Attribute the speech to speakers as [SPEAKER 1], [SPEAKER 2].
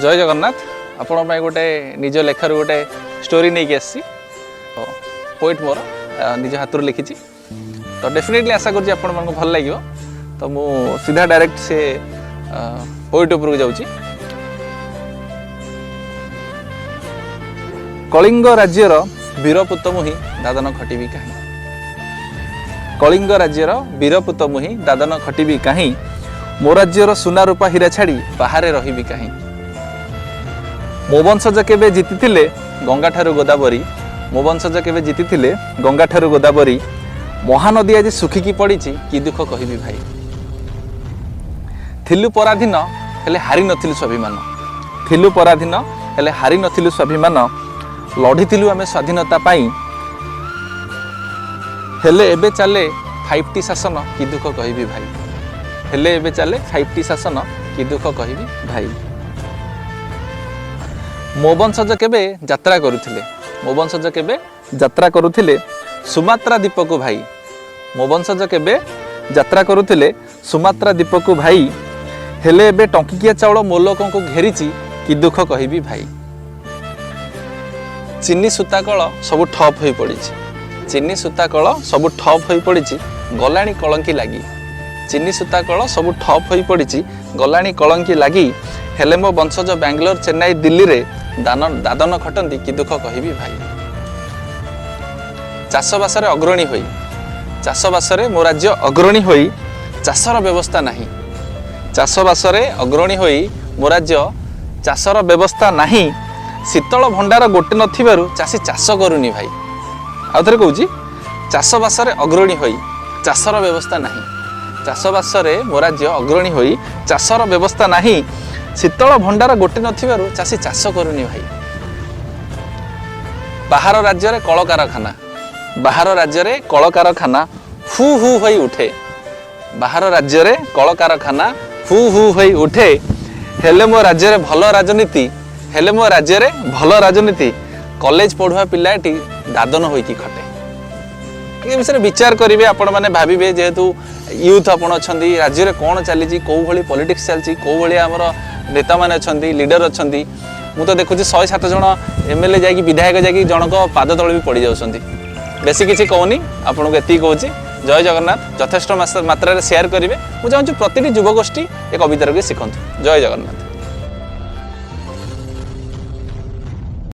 [SPEAKER 1] जय जगन्नाथ आपण गोटे निज लेखार गोटे स्टोरी नहीं आसी पोएट मोर निज हाथ लिखी तो डेफिनेटली आशा करुँच आपण भल लगे तो मु सीधा डायरेक्ट से पोएट उपरକୁ जाऊँ। कलिंग राज्यर वीरपुत मुहि दादन खटिबी कहीं कलिंग राज्यर वीरपुत मुहि दादन खटिबी कहीं मो राज्यर सुना रूपा हीरा छाड़ी बाहरे रही कहीं मो वंशज केबे जीतिथिले गंगा ठारू गोदावरी मो वंशज केबे जीतिथिले गंगा ठारू गोदावरी महानदी आज सुखिकी पड़ी कि दुख कहबी भाई थिलु पराधीन हेले हारी नथिलु स्वाभिमान थिलु पराधीन हेले हारी नथिलु स्वाभिमान लढ़ीथिलु आमे स्वाधीनता पाई हेले एबे चले 5T शासन कि दुख कहबी भाई हेले एबे चले 5T शासन कि दुख कहबी भाई मो वंशज केबे यात्रा करुथिले मो वंशज केबे यात्रा करुथिले सुमात्रा द्वीप को भाई मो वंशज केबे यात्रा करुथिले सुमात्रा द्वीप को भाई हेले एबे टंकिकिया चाउल मो लोकों को घेरीची कि दुख कहबी भाई चीनी सूता कल सब ठप हो पड़ी चीनी सूता कल सब ठप हो पड़ी गलाणी कलंकी लगी चीनी सूता कल सब ठप हो पड़ी गलाणी कलंकी लगी हेले मो वंशज बेंगलोर चेन्नई दिल्ली रे दादन खटंती कि दुख कहबी भाई चाषबास अग्रणी होई चाषबास मो राज्य अग्रणी होई चाषर व्यवस्था नहीं चाषबास अग्रणी होई मो राज्य चाषर व्यवस्था नहीं शीतल भंडार गोटे नथिबारु चाषी चाष करूनी भाई आउ थरे कहूची चाषबास अग्रणी होई चाषर व्यवस्था नहीं चाषबास मो राज्य अग्रणी होई चाषर व्यवस्था नहीं शीतल भंडार गोटे नथिबारु चाषी चाष करूनी भाई बाहर राज्य रे कलकारखाना बाहर राज्य रे कलकारखाना हु हु होई उठे बाहर राज्य रे कलकारखाना हु हु होई उठे हेले मो राज्य रे भल राजनीति हेले मो राज्य रे भल राजनीति कॉलेज पढ़ुआ पिलाटी दादन होई खटे ए विषय विचार करेंगे आपण मैंने भावे जेहेतु यूथ आपण अच्छा राज्य में कौन चली कौ भाई पॉलिटिक्स चलती कौ भाई आमर नेता मैंने अच्छा लीडर अच्छा मुझे देखुँ 100-7 जन एमएलए जाकि विधायक जाकि जनक पाद तले भी पड़ जाऊँच बेसी किसी कहूनी आपको एति कहूँ जय जगन्नाथ यथेष्ट मात्रा शेयर करेंगे मुझे चाहूँ प्रति युवगोष्ठी एक कवितार के शिखु जय जगन्नाथ।